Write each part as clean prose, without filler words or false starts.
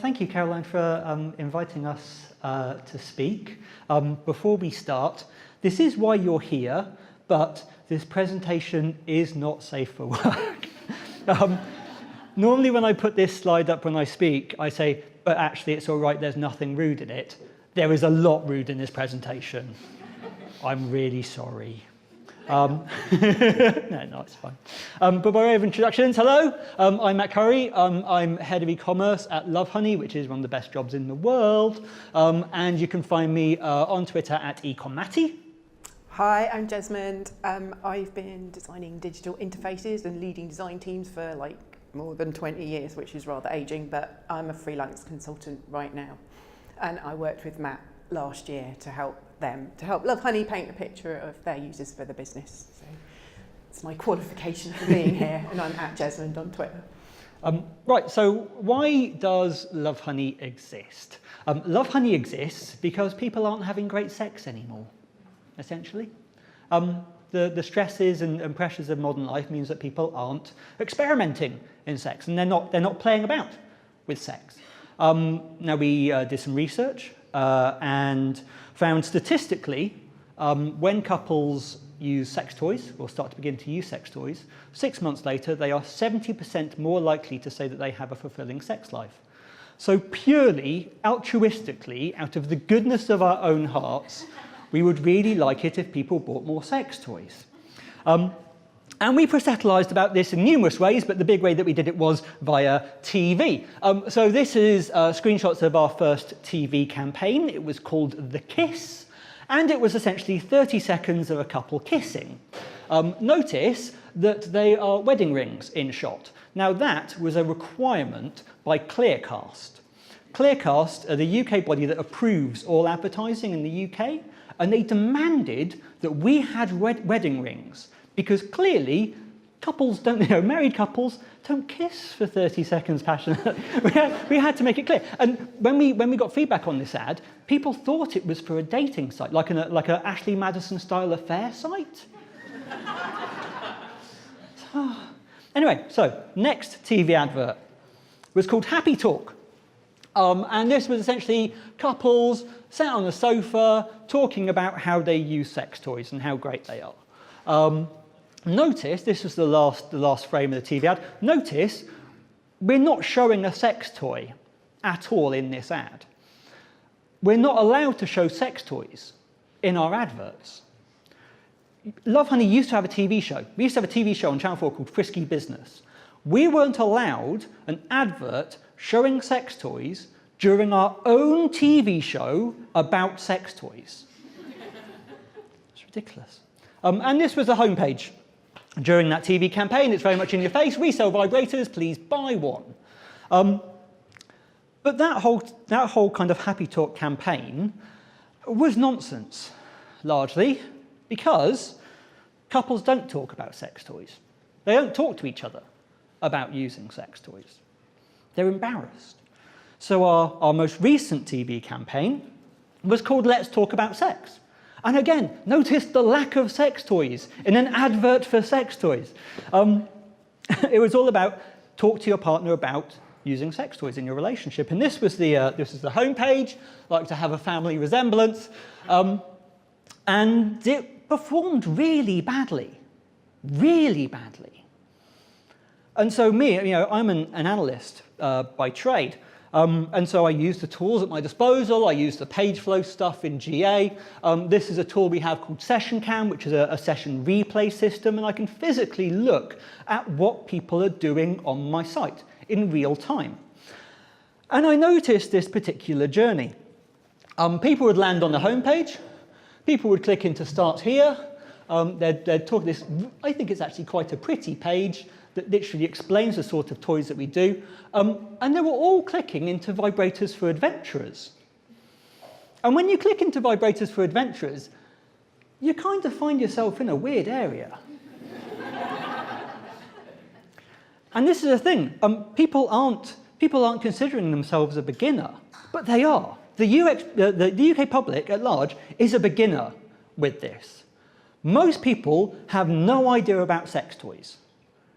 Thank you, Caroline, for inviting us to speak. Before we start, this is why you're here, but this presentation is not safe for work. Normally when I put this slide up when I speak, I say, but actually it's all right, there's nothing rude in it. There is a lot rude in this presentation. I'm really sorry. No, it's fine. But by way of introductions, hello, I'm Matt Curry. I'm head of e-commerce at Lovehoney, which is one of the best jobs in the world. And you can find me on Twitter at ecommatty. Hi, I'm Jesmond. I've been designing digital interfaces and leading design teams for like more than 20 years, which is rather aging, but I'm a freelance consultant right now. And I worked with Matt last year to help Lovehoney paint a picture of their users for the business. So it's my qualification for being here, and I'm at Jesmond on Twitter. Right, so why does Lovehoney exist? Lovehoney exists because people aren't having great sex anymore, essentially. The stresses and pressures of modern life means that people aren't experimenting in sex, and they're not playing about with sex. Now we did some research and found statistically when couples use sex toys or start to begin to use sex toys, 6 months later they are 70% more likely to say that they have a fulfilling sex life. So purely altruistically, out of the goodness of our own hearts, we would really like it if people bought more sex toys. And we proselytized about this in numerous ways, but the big way that we did it was via TV. So this is screenshots of our first TV campaign. It was called The Kiss, and it was essentially 30 seconds of a couple kissing. Notice that they are wedding rings in shot. Now that was a requirement by Clearcast. Clearcast are the UK body that approves all advertising in the UK, and they demanded that we had wedding rings. Because clearly, couples don't, married couples don't kiss for 30 seconds passionately. we had to make it clear. And when we got feedback on this ad, people thought it was for a dating site, like an Ashley Madison style affair site. Anyway, so next TV advert was called Happy Talk. And this was essentially couples sat on a sofa talking about how they use sex toys and how great they are. Notice, this was the last frame of the TV ad, notice we're not showing a sex toy at all in this ad. We're not allowed to show sex toys in our adverts. Lovehoney used to have a TV show. We used to have a TV show on Channel 4 called Frisky Business. We weren't allowed an advert showing sex toys during our own TV show about sex toys. It's ridiculous. And this was the homepage during that TV campaign. It's very much in your face. We sell vibrators, please buy one. But that whole kind of Happy Talk campaign was nonsense, largely, because couples don't talk about sex toys. They don't talk to each other about using sex toys. They're embarrassed. So our most recent TV campaign was called Let's Talk About Sex. And again, notice the lack of sex toys in an advert for sex toys. It was all about talk to your partner about using sex toys in your relationship. And this was the homepage, like to have a family resemblance. And it performed really badly, really badly. And so me, I'm an analyst by trade. And so I use the tools at my disposal. I use the page flow stuff in GA. This is a tool we have called Session Cam, which is a session replay system, and I can physically look at what people are doing on my site in real time. And I noticed this particular journey. People would land on the homepage. People would click into Start Here. They'd talk this. I think it's actually quite a pretty page that literally explains the sort of toys that we do. And they were all clicking into Vibrators for Adventurers. And when you click into Vibrators for Adventurers, you kind of find yourself in a weird area. And this is the thing, people aren't considering themselves a beginner, but they are. The UK public at large is a beginner with this. Most people have no idea about sex toys.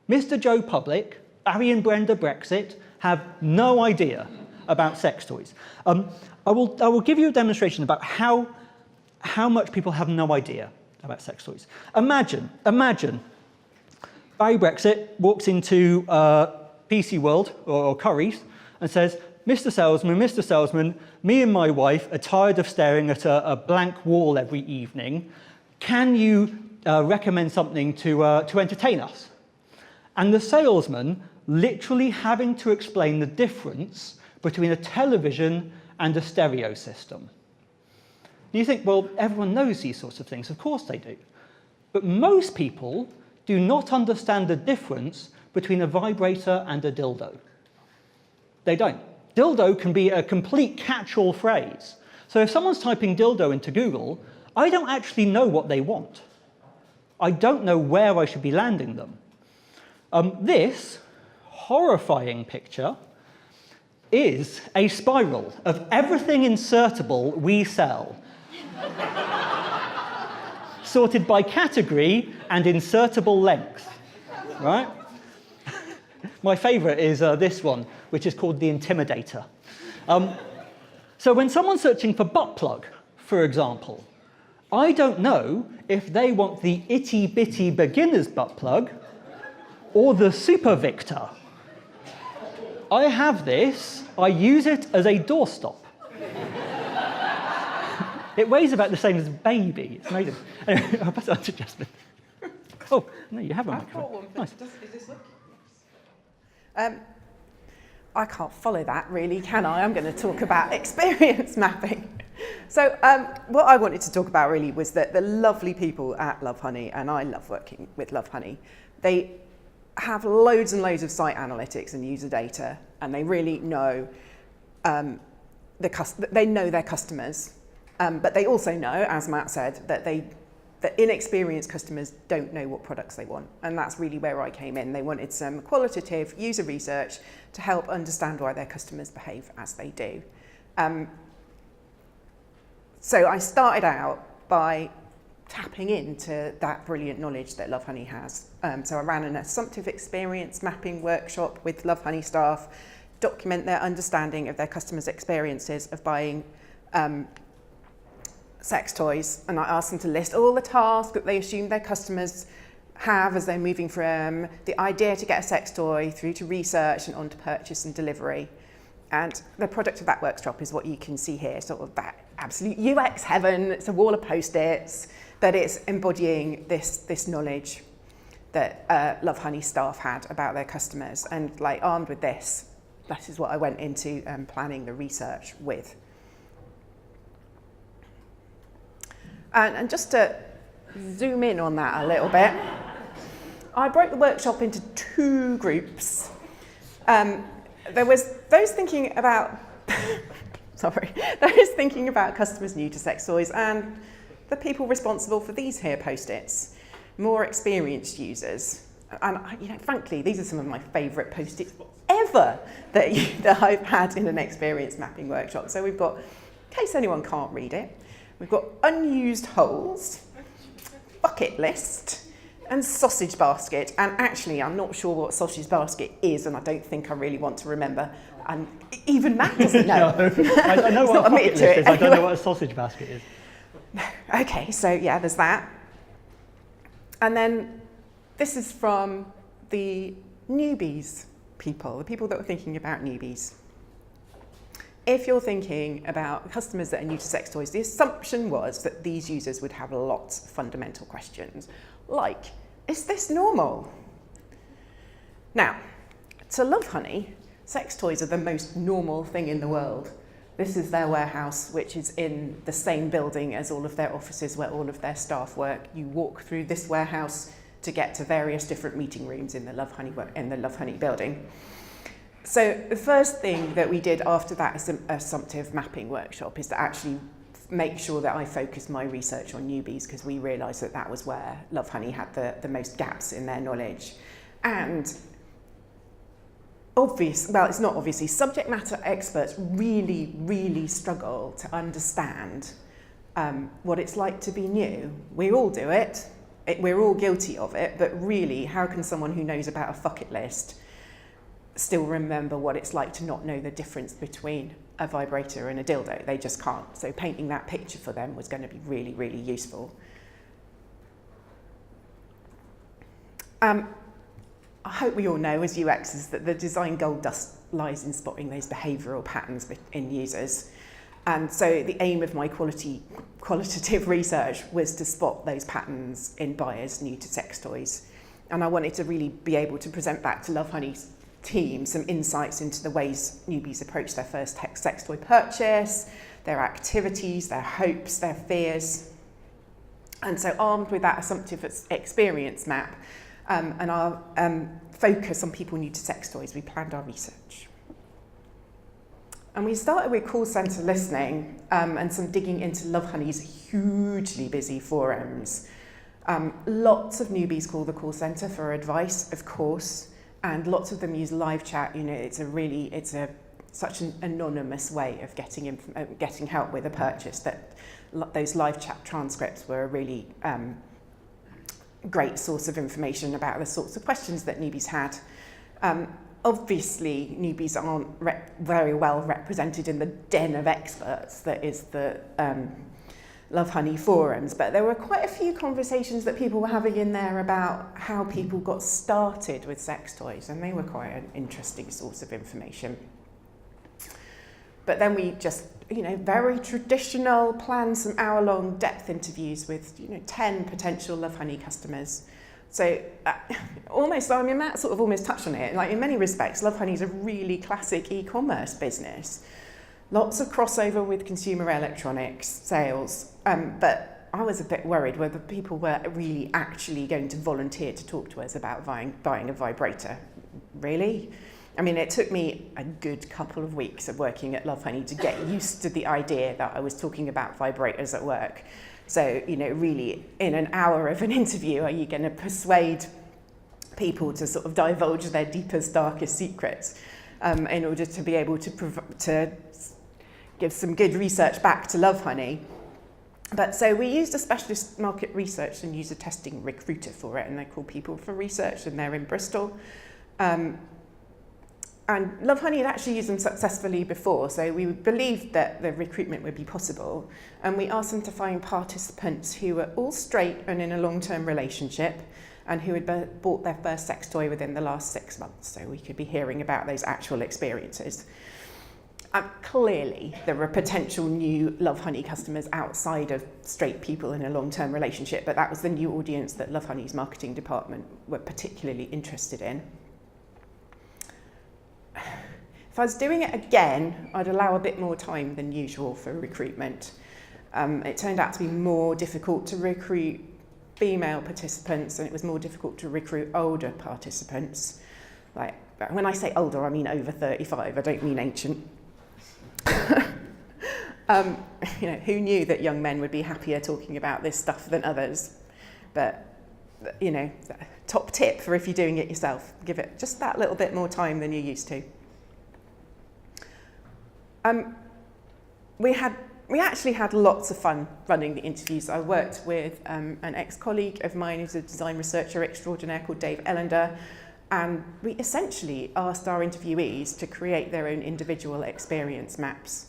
Mr. Joe Public, Barry and Brenda Brexit, have no idea about sex toys. I will give you a demonstration about how much people have no idea about sex toys. Imagine Barry Brexit walks into PC World or Curry's and says, Mr. Salesman, me and my wife are tired of staring at a blank wall every evening. Can you recommend something to entertain us? And the salesman literally having to explain the difference between a television and a stereo system. You think, well, everyone knows these sorts of things. Of course they do. But most people do not understand the difference between a vibrator and a dildo. They don't. Dildo can be a complete catch-all phrase. So if someone's typing dildo into Google, I don't actually know what they want. I don't know where I should be landing them. This horrifying picture is a spiral of everything insertable we sell. Sorted by category and insertable length, right? My favorite is this one, which is called the Intimidator. So when someone's searching for butt plug, for example, I don't know if they want the itty-bitty beginner's butt plug or the Super Victor. I have this. I use it as a doorstop. It weighs about the same as a baby. It's amazing. Anyway, I'll pass it on to Jesmond. Oh, no, you have a microphone. Nice. Is this work? I can't follow that really, can I? I'm going to talk about experience mapping. So what I wanted to talk about really was that the lovely people at Lovehoney, and I love working with Lovehoney, they have loads and loads of site analytics and user data, and they really know they know their customers, but they also know, as Matt said, that inexperienced customers don't know what products they want, and that's really where I came in. They wanted some qualitative user research to help understand why their customers behave as they do. So I started out by tapping into that brilliant knowledge that Lovehoney has. So I ran an assumptive experience mapping workshop with Lovehoney staff, document their understanding of their customers' experiences of buying sex toys, and I asked them to list all the tasks that they assume their customers have as they're moving from the idea to get a sex toy through to research and on to purchase and delivery. And the product of that workshop is what you can see here, sort of that absolute UX heaven. It's a wall of Post-its, that it's embodying this knowledge that Lovehoney staff had about their customers. And like armed with this, that is what I went into planning the research with. And just to zoom in on that a little bit, I broke the workshop into two groups. There was those thinking about, those thinking about customers new to sex toys, and the people responsible for these here Post-its, more experienced users. And frankly, these are some of my favourite Post-its ever that I've had in an experience mapping workshop. So we've got, in case anyone can't read it, we've got unused holes, bucket list, and sausage basket. And actually, I'm not sure what sausage basket is, and I don't think I really want to remember. And even Matt doesn't know. No, I know what a bucket list is. I don't know what a sausage basket is. Okay, so yeah, there's that. And then this is from the newbies people, the people that were thinking about newbies. If you're thinking about customers that are new to sex toys, the assumption was that these users would have lots of fundamental questions, like, is this normal? Now, to Lovehoney, sex toys are the most normal thing in the world. This is their warehouse, which is in the same building as all of their offices where all of their staff work. You walk through this warehouse to get to various different meeting rooms in the Lovehoney building. So the first thing that we did after that assumptive mapping workshop is to actually make sure that I focused my research on newbies, because we realised that that was where Lovehoney had the most gaps in their knowledge. And it's not obviously, subject matter experts really, really struggle to understand what it's like to be new. We all do it, we're all guilty of it, but really, how can someone who knows about a bucket list still remember what it's like to not know the difference between a vibrator and a dildo. They just can't. So painting that picture for them was going to be really, really useful. I hope we all know as UXers that the design gold dust lies in spotting those behavioural patterns in users. And so the aim of my qualitative research was to spot those patterns in buyers new to sex toys. And I wanted to really be able to present back to Lovehoney's team some insights into the ways newbies approach their first sex toy purchase, their activities, their hopes, their fears. And so armed with that assumptive experience map and our focus on people new to sex toys, we planned our research. And we started with call centre listening and some digging into Lovehoney's hugely busy forums. Lots of newbies call the call centre for advice, of course, and lots of them use live chat. You know, it's such an anonymous way of getting help with a purchase that those live chat transcripts were a really great source of information about the sorts of questions that newbies had. Obviously, newbies aren't very well represented in the den of experts that is the Lovehoney forums, but there were quite a few conversations that people were having in there about how people got started with sex toys, and they were quite an interesting source of information. But then we just, very traditional, planned some hour-long depth interviews with, 10 potential Lovehoney customers. So Matt sort of almost touched on it. Like in many respects, Lovehoney is a really classic e-commerce business. Lots of crossover with consumer electronics sales, but I was a bit worried whether people were really actually going to volunteer to talk to us about buying a vibrator. Really? I mean, it took me a good couple of weeks of working at Lovehoney to get used to the idea that I was talking about vibrators at work. So, really, in an hour of an interview, are you going to persuade people to sort of divulge their deepest, darkest secrets in order to be able to give some good research back to Lovehoney? But so we used a specialist market research and user testing recruiter for it, and they're called People for Research, and they're in Bristol. And Lovehoney had actually used them successfully before, so we believed that the recruitment would be possible. And we asked them to find participants who were all straight and in a long-term relationship and who had bought their first sex toy within the last 6 months, so we could be hearing about those actual experiences. Clearly, there were potential new Lovehoney customers outside of straight people in a long-term relationship, but that was the new audience that Lovehoney's marketing department were particularly interested in. If I was doing it again, I'd allow a bit more time than usual for recruitment. It turned out to be more difficult to recruit female participants, and it was more difficult to recruit older participants. Like, when I say older, I mean over 35, I don't mean ancient. Who knew that young men would be happier talking about this stuff than others? But, top tip for if you're doing it yourself, give it just that little bit more time than you're used to. We actually had lots of fun running the interviews. I worked with an ex-colleague of mine who's a design researcher extraordinaire called Dave Ellender, and we essentially asked our interviewees to create their own individual experience maps.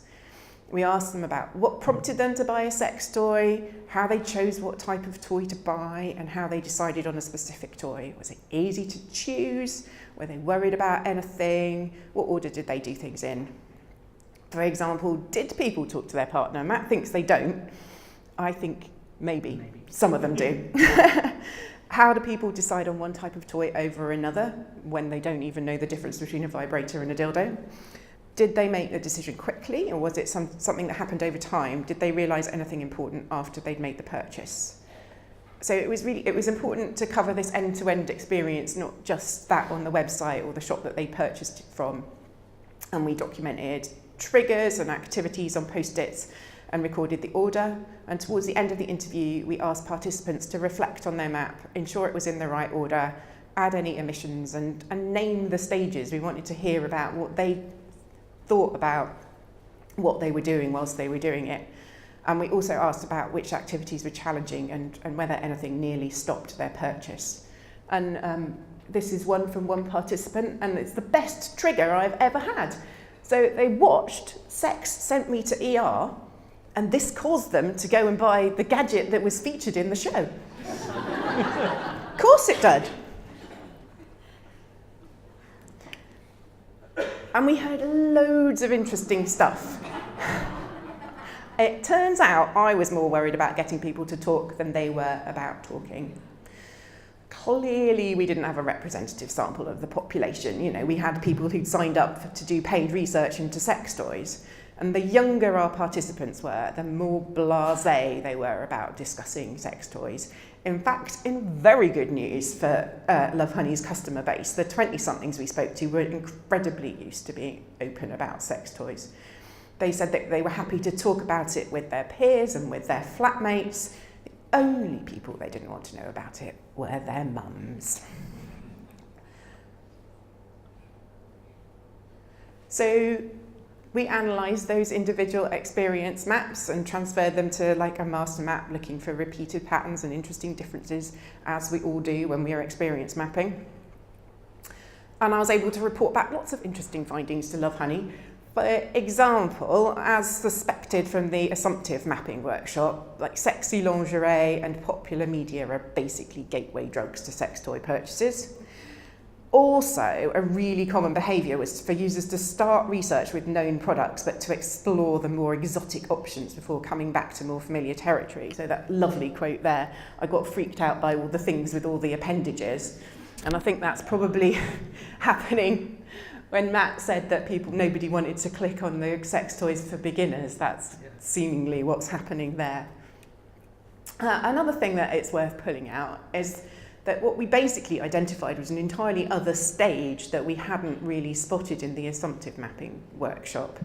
We asked them about what prompted them to buy a sex toy, how they chose what type of toy to buy, and how they decided on a specific toy. Was it easy to choose? Were they worried about anything? What order did they do things in? For example, did people talk to their partner? Matt thinks they don't. I think maybe. Some of them do. How do people decide on one type of toy over another when they don't even know the difference between a vibrator and a dildo? Did they make the decision quickly, or was it something that happened over time? Did they realise anything important after they'd made the purchase? So it was important to cover this end-to-end experience, not just that on the website or the shop that they purchased it from. And we documented triggers and activities on post-its and recorded the order. And towards the end of the interview, we asked participants to reflect on their map, ensure it was in the right order, add any omissions, and name the stages. We wanted to hear about what they thought about what they were doing whilst they were doing it. And we also asked about which activities were challenging and whether anything nearly stopped their purchase. And this is one from one participant, and it's the best trigger I've ever had. So they watched Sex Sent Me to ER, and this caused them to go and buy the gadget that was featured in the show. Of course it did. And we heard loads of interesting stuff. It turns out I was more worried about getting people to talk than they were about talking. Clearly, we didn't have a representative sample of the population. You know, we had people who'd signed up to do paid research into sex toys. And the younger our participants were, the more blasé they were about discussing sex toys. In fact, in very good news for Lovehoney's customer base, the 20-somethings we spoke to were incredibly used to being open about sex toys. They said that they were happy to talk about it with their peers and with their flatmates. The only people they didn't want to know about it were their mums. So we analysed those individual experience maps and transferred them to like a master map, looking for repeated patterns and interesting differences, as we all do when we are experience mapping. And I was able to report back lots of interesting findings to Lovehoney. For example, as suspected from the assumptive mapping workshop, like sexy lingerie and popular media are basically gateway drugs to sex toy purchases. Also, a really common behaviour was for users to start research with known products, but to explore the more exotic options before coming back to more familiar territory. So that lovely quote there, I got freaked out by all the things with all the appendages. And I think that's probably happening when Matt said that nobody wanted to click on the sex toys for beginners. That's seemingly what's happening there. Another thing that it's worth pulling out is that what we basically identified was an entirely other stage that we hadn't really spotted in the assumptive mapping workshop.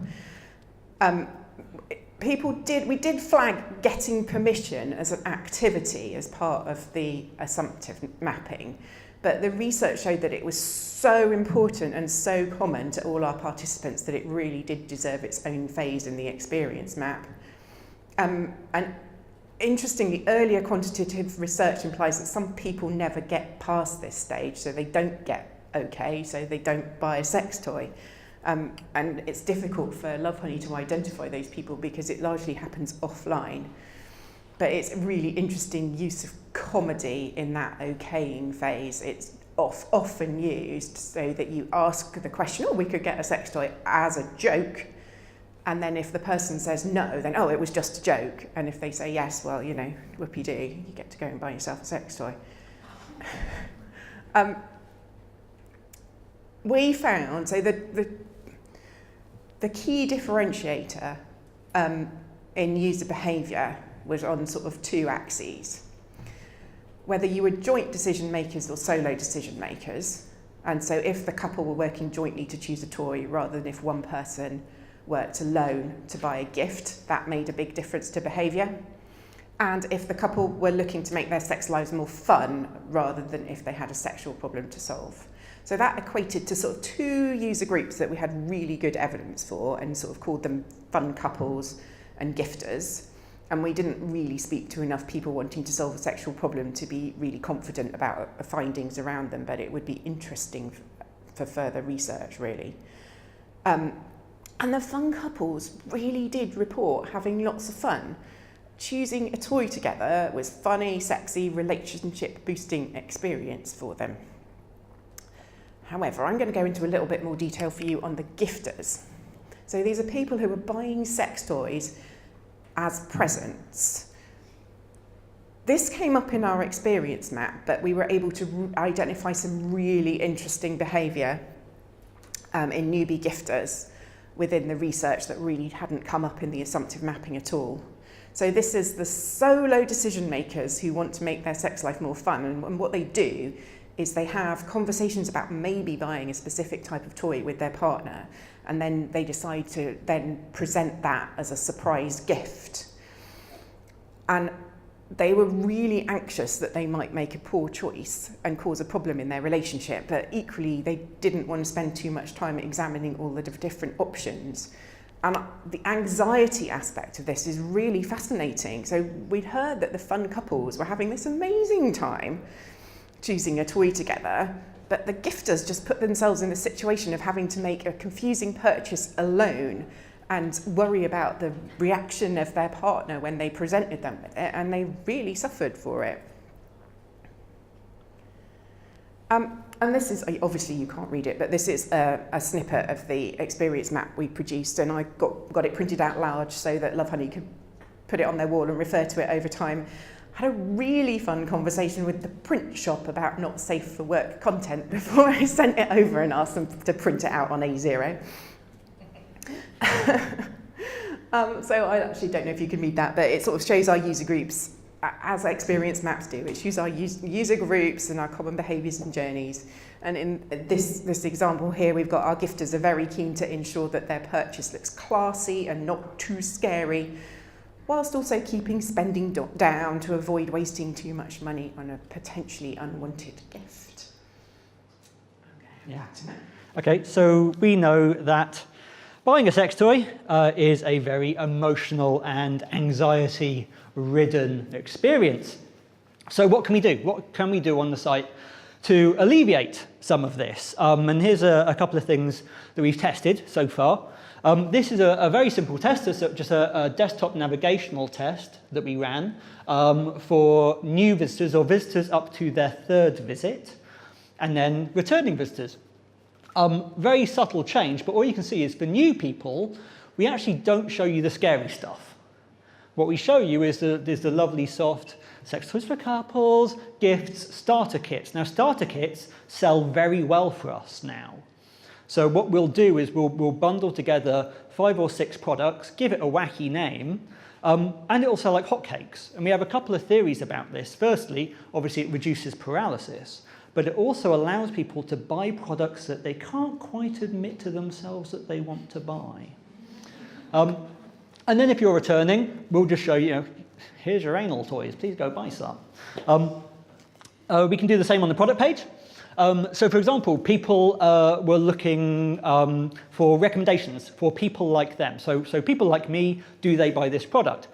We did flag getting permission as an activity as part of the assumptive mapping, but the research showed that it was so important and so common to all our participants that it really did deserve its own phase in the experience map. And interestingly, earlier quantitative research implies that some people never get past this stage, so they don't get okay, so they don't buy a sex toy. And it's difficult for Lovehoney to identify those people because it largely happens offline. But it's a really interesting use of comedy in that okaying phase. It's often used so that you ask the question, oh, we could get a sex toy as a joke. And then if the person says no, then, oh, it was just a joke. And if they say yes, well, you know, whoopee-doo, you get to go and buy yourself a sex toy. We found, so the key differentiator in user behaviour was on sort of two axes. Whether you were joint decision makers or solo decision makers. And so if the couple were working jointly to choose a toy rather than if one person worked alone to buy a gift, that made a big difference to behaviour. And if the couple were looking to make their sex lives more fun rather than if they had a sexual problem to solve. So that equated to sort of two user groups that we had really good evidence for and sort of called them fun couples and gifters. And we didn't really speak to enough people wanting to solve a sexual problem to be really confident about the findings around them, but it would be interesting for further research, really. And the fun couples really did report having lots of fun. Choosing a toy together was funny, sexy, relationship-boosting experience for them. However, I'm going to go into a little bit more detail for you on the gifters. So these are people who are buying sex toys as presents. This came up in our experience map, but we were able to identify some really interesting behaviour in newbie gifters within the research that really hadn't come up in the assumptive mapping at all. So this is the solo decision makers who want to make their sex life more fun, and what they do is they have conversations about maybe buying a specific type of toy with their partner, and then they decide to then present that as a surprise gift. And they were really anxious that they might make a poor choice and cause a problem in their relationship, but equally they didn't want to spend too much time examining all the different options. And the anxiety aspect of this is really fascinating. So we'd heard that the fun couples were having this amazing time choosing a toy together, But the gifters just put themselves in the situation of having to make a confusing purchase alone and worry about the reaction of their partner when they presented them with it, and they really suffered for it. And this is, obviously you can't read it, but this is a snippet of the experience map we produced, and I got it printed out large so that Lovehoney could put it on their wall and refer to it over time. I had a really fun conversation with the print shop about not safe for work content before I sent it over and asked them to print it out on A0. So I actually don't know if you can read that, but it sort of shows our user groups as experience maps do. It shows our user groups and our common behaviours and journeys. And in this example here, we've got our gifters are very keen to ensure that their purchase looks classy and not too scary, whilst also keeping spending down to avoid wasting too much money on a potentially unwanted gift. Yeah. Okay, so we know that buying a sex toy is a very emotional and anxiety-ridden experience. So what can we do? What can we do on the site to alleviate some of this? And here's a couple of things that we've tested so far. This is a very simple test. It's just a desktop navigational test that we ran for new visitors or visitors up to their third visit, and then returning visitors. Very subtle change, but all you can see is for new people, we actually don't show you the scary stuff. What we show you is the lovely soft sex toys for couples, gifts, starter kits. Now, starter kits sell very well for us now. So what we'll do is we'll bundle together 5 or 6 products, give it a wacky name, and it'll sell like hotcakes. And we have a couple of theories about this. Firstly, obviously it reduces paralysis, but it also allows people to buy products that they can't quite admit to themselves that they want to buy. And then if you're returning, we'll just show you, here's your anal toys, please go buy some. We can do the same on the product page. So for example, people were looking for recommendations for people like them. So people like me, do they buy this product?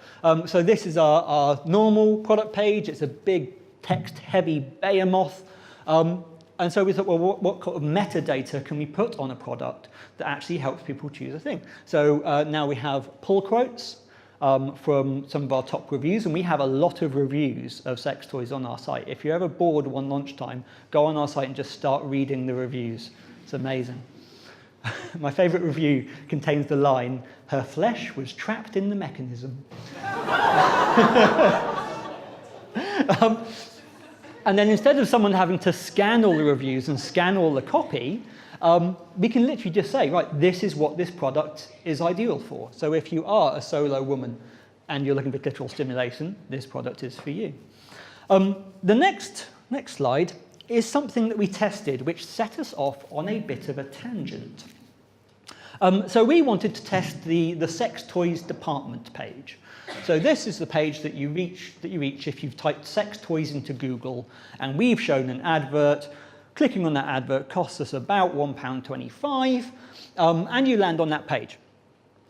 So this is our normal product page. It's a big text-heavy behemoth. And so we thought, well, what kind of metadata can we put on a product that actually helps people choose a thing? So now we have pull quotes from some of our top reviews, and we have a lot of reviews of sex toys on our site. If you're ever bored one lunchtime, go on our site and just start reading the reviews. It's amazing. My favourite review contains the line, "Her flesh was trapped in the mechanism." And then instead of someone having to scan all the reviews and scan all the copy, we can literally just say, right, this is what this product is ideal for. So if you are a solo woman and you're looking for clitoral stimulation, this product is for you. The next slide is something that we tested, which set us off on a bit of a tangent. So we wanted to test the sex toys department page. So this is the page that you reach if you've typed sex toys into Google, and we've shown an advert. Clicking on that advert costs us about £1.25, and you land on that page.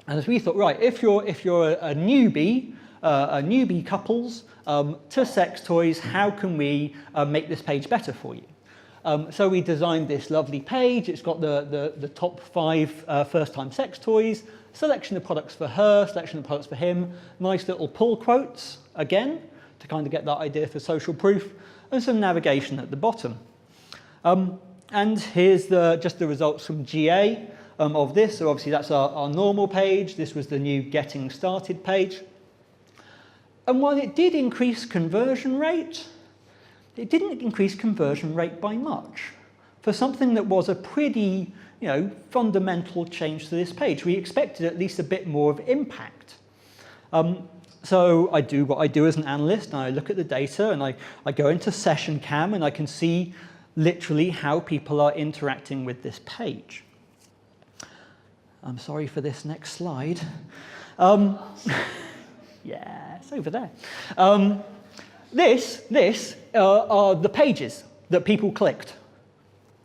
And as we thought, right, if you're a newbie couples to sex toys, how can we make this page better for you? So we designed this lovely page. It's got the top 5 first-time sex toys, selection of products for her, selection of products for him, nice little pull quotes, again, to kind of get that idea for social proof, and some navigation at the bottom. And here's just the results from GA of this. So obviously that's our normal page. This was the new getting started page. And while it did increase conversion rate, it didn't increase conversion rate by much. For something that was a pretty, fundamental change to this page, we expected at least a bit more of impact. So I do what I do as an analyst, and I look at the data, and I go into Session Cam, and I can see literally how people are interacting with this page. I'm sorry for this next slide. Yeah, it's over there. This are the pages that people clicked.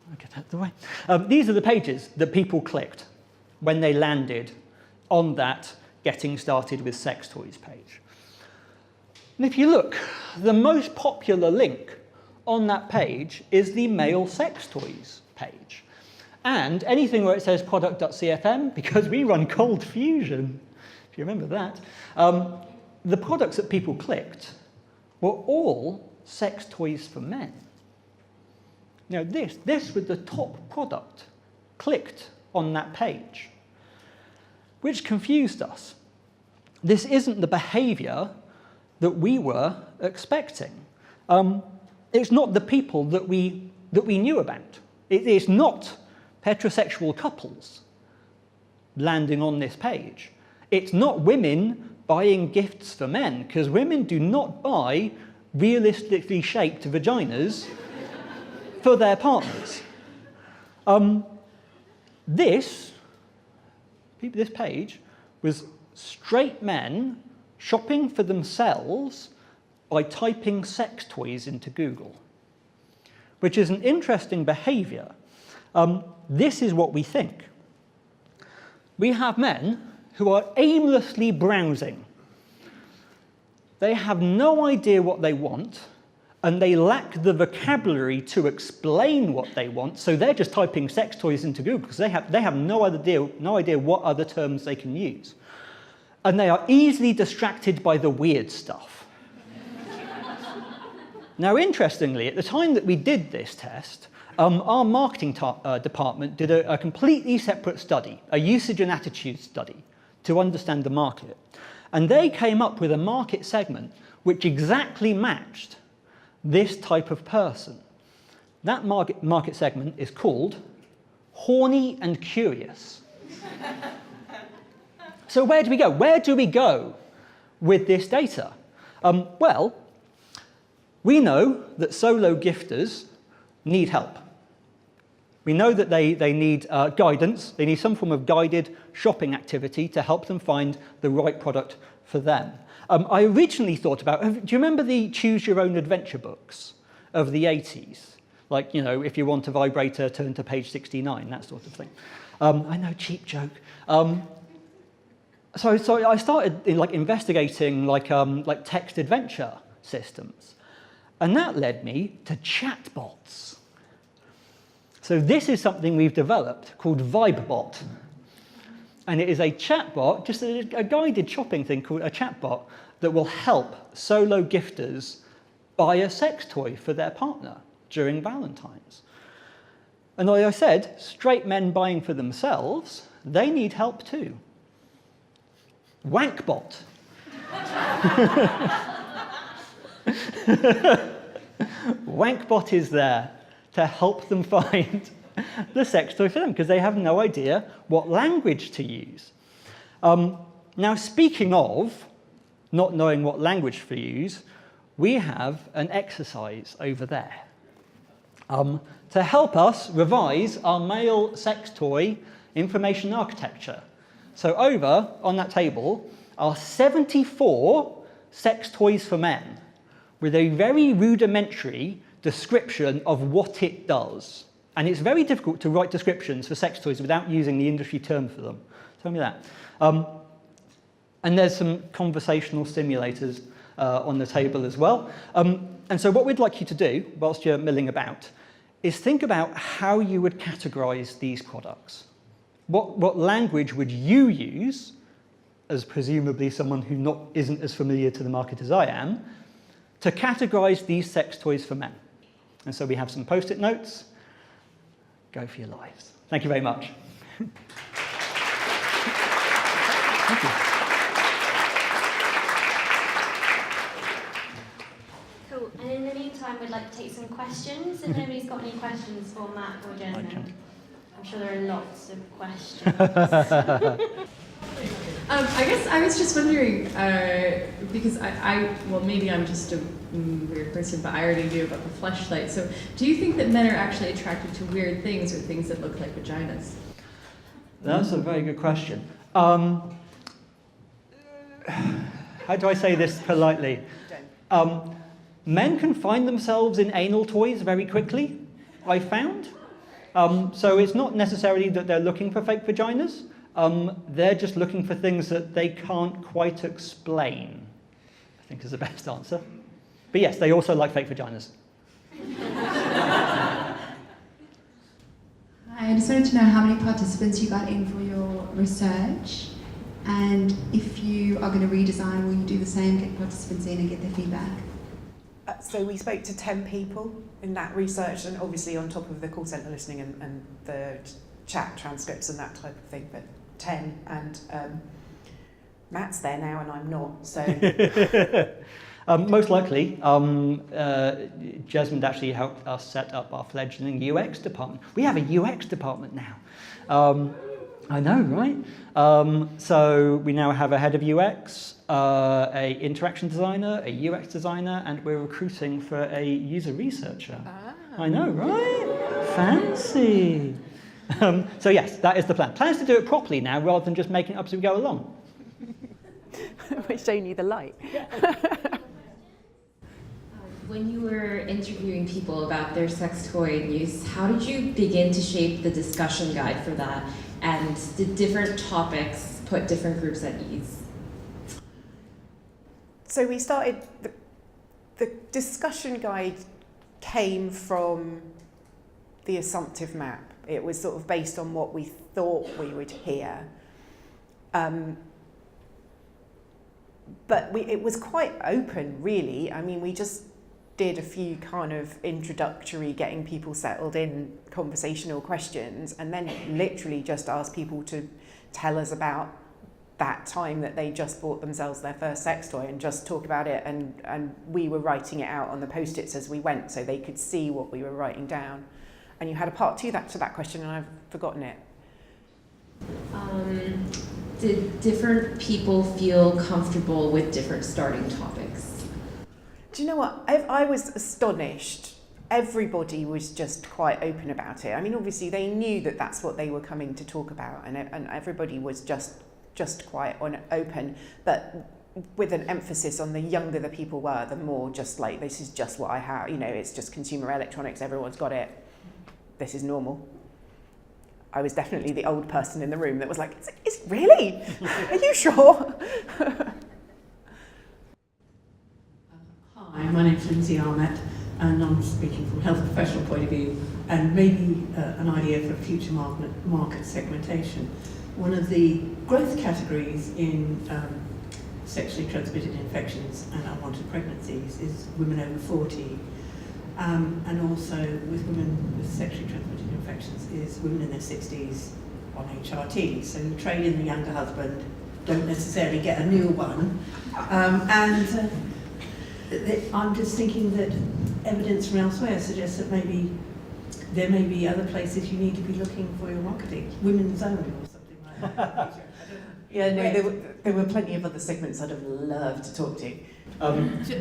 I'll get out of the way. These are the pages that people clicked when they landed on that Getting Started with Sex Toys page. And if you look, the most popular link on that page is the male sex toys page. And anything where it says product.cfm, because we run cold fusion, if you remember that, the products that people clicked were all sex toys for men. Now this was the top product clicked on that page, which confused us. This isn't the behavior that we were expecting. It's not the people that we knew about. It's not heterosexual couples landing on this page. It's not women buying gifts for men, because women do not buy realistically shaped vaginas for their partners. This page was straight men shopping for themselves by typing sex toys into Google, which is an interesting behavior. This is what we think. We have men who are aimlessly browsing. They have no idea what they want, and they lack the vocabulary to explain what they want, so they're just typing sex toys into Google because they have no idea what other terms they can use. And they are easily distracted by the weird stuff. Now, interestingly, at the time that we did this test, our marketing department did a completely separate study, a usage and attitude study, to understand the market. And they came up with a market segment which exactly matched this type of person. That market segment is called horny and curious. So where do we go? Where do we go with this data? Well, we know that solo gifters need help. We know that they need guidance. They need some form of guided shopping activity to help them find the right product for them. I originally thought about, do you remember the Choose Your Own Adventure books of the 80s? Like, you know, if you want a vibrator, turn to page 69, that sort of thing. I know, cheap joke. So I started investigating text adventure systems. And that led me to chatbots. So this is something we've developed called Vibrator. And it is a chatbot, just a guided shopping thing called a chatbot that will help solo gifters buy a sex toy for their partner during Valentine's. And like I said, straight men buying for themselves, they need help too. Wankbot. Wankbot is there to help them find the sex toy for them because they have no idea what language to use. Now, speaking of not knowing what language to use, we have an exercise over there to help us revise our male sex toy information architecture. So over on that table are 74 sex toys for men with a very rudimentary description of what it does. And it's very difficult to write descriptions for sex toys without using the industry term for them. Tell me that. And there's some conversational simulators on the table as well. And so what we'd like you to do, whilst you're milling about, is think about how you would categorize these products. What language would you use, as presumably someone who isn't as familiar to the market as I am, to categorize these sex toys for men? And so we have some post-it notes. Go for your lives. Thank you very much. Thank you. Cool. And in the meantime, we'd like to take some questions. If nobody's got any questions for Matt or Jesmond, I'm sure there are lots of questions. I guess I was just wondering, because well, maybe I'm just a weird person, but I already knew about the fleshlight. So do you think that men are actually attracted to weird things or things that look like vaginas? That's a very good question. How do I say this politely? Men can find themselves in anal toys very quickly, I found. So it's not necessarily that they're looking for fake vaginas. They're just looking for things that they can't quite explain, I think is the best answer. But yes, they also like fake vaginas. I just wanted to know how many participants you got in for your research, and if you are going to redesign, will you do the same, get participants in and get their feedback? So we spoke to 10 people in that research, and obviously on top of the call centre listening and the chat transcripts and that type of thing, but 10, and Matt's there now and I'm not, so... Most likely, Jesmond actually helped us set up our fledgling UX department. We have a UX department now. I know, right? So we now have a head of UX, a interaction designer, a UX designer, and we're recruiting for a user researcher. I know, right? Fancy. So yes, that is the plan. Plan is to do it properly now, rather than just making it up as we go along. We're showing you the light. When you were interviewing people about their sex toy use, how did you begin to shape the discussion guide for that? And did different topics put different groups at ease? So we started, the discussion guide came from the assumptive map. It was sort of based on what we thought we would hear. But it was quite open, really. I mean, we just did a few kind of introductory, getting people settled in conversational questions, and then literally just asked people to tell us about that time that they just bought themselves their first sex toy and just talk about it, and we were writing it out on the post-its as we went so they could see what we were writing down. And you had a part two to that question and I've forgotten it. Did different people feel comfortable with different starting topics? Do you know what? I was astonished. Everybody was just quite open about it. I mean, obviously they knew that that's what they were coming to talk about, and everybody was just quite open, but with an emphasis on the younger the people were, the more just like, this is just what I have, you know, it's just consumer electronics, everyone's got it, this is normal. I was definitely the old person in the room that was like, is really? Are you sure? Hi, my name's Lindsay Arnett, and I'm speaking from a health professional point of view, and maybe an idea for future market segmentation. One of the growth categories in sexually transmitted infections and unwanted pregnancies is women over 40, and also with women with sexually transmitted infections is women in their 60s on HRT. So you trade in the younger husband, don't necessarily get a new one, I'm just thinking that evidence from elsewhere suggests that maybe there may be other places you need to be looking for your marketing, women's own or something like that. Yeah, no, there were plenty of other segments I'd have loved to talk to.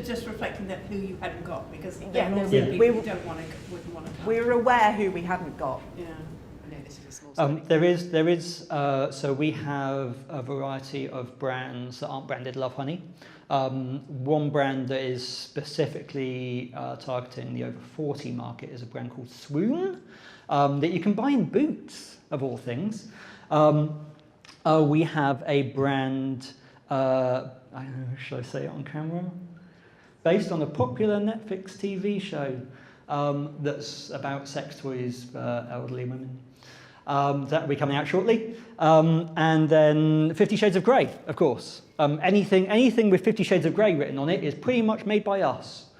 Just reflecting that who you hadn't got, because Yeah, no, people we who wouldn't want to come. We were aware who we hadn't got. Yeah. I know this is a small story. There is. So we have a variety of brands that aren't branded Lovehoney. One brand that is specifically targeting the over 40 market is a brand called Swoon, that you can buy in Boots, of all things. We have a brand, I don't know, should I say it on camera? Based on a popular Netflix TV show that's about sex toys for elderly women. That will be coming out shortly. And then 50 Shades of Grey, of course. Anything with 50 Shades of Grey written on it is pretty much made by us.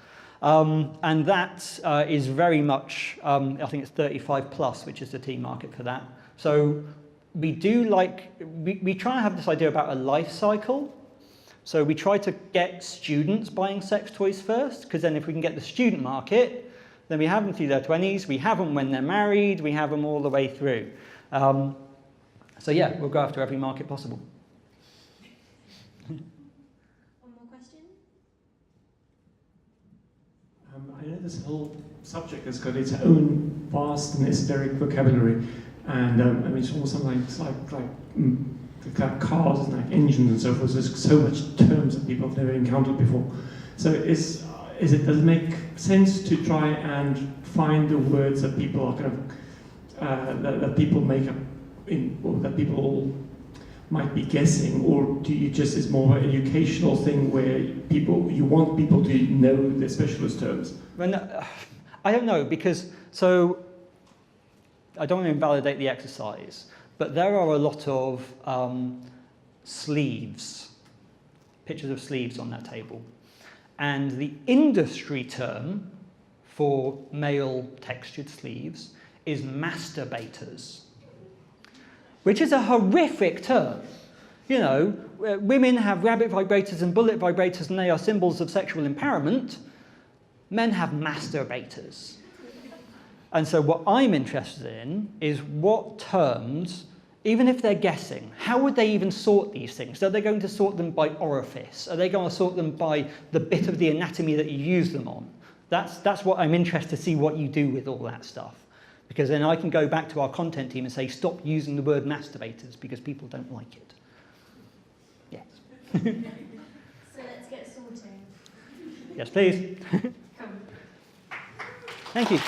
And that is very much, I think it's 35 plus, which is the teen market for that. So we do we try and have this idea about a life cycle. So we try to get students buying sex toys first, because then if we can get the student market, then we have them through their 20s, we have them when they're married, we have them all the way through. So yeah, we'll go after every market possible. One more question? I know this whole subject has got its own vast and esoteric vocabulary, and I mean, it's almost something like cars and like engines and so forth. There's so much terms that people have never encountered before. So does it make sense to try and find the words that people are kind of that people make up or that people might be guessing, or do you just is more of an educational thing where you want people to know the specialist terms? When, I don't know, because, so, I don't want to invalidate the exercise, but there are a lot of sleeves, pictures of sleeves on that table. And the industry term for male textured sleeves is masturbators, which is a horrific term. You know, women have rabbit vibrators and bullet vibrators and they are symbols of sexual empowerment. Men have masturbators. And so what I'm interested in is what terms, even if they're guessing, how would they even sort these things? Are they going to sort them by orifice? Are they going to sort them by the bit of the anatomy that you use them on? That's what I'm interested to see what you do with all that stuff. Because then I can go back to our content team and say, stop using the word masturbators because people don't like it. Yes. So let's get sorting. Yes, please. Come. Thank you.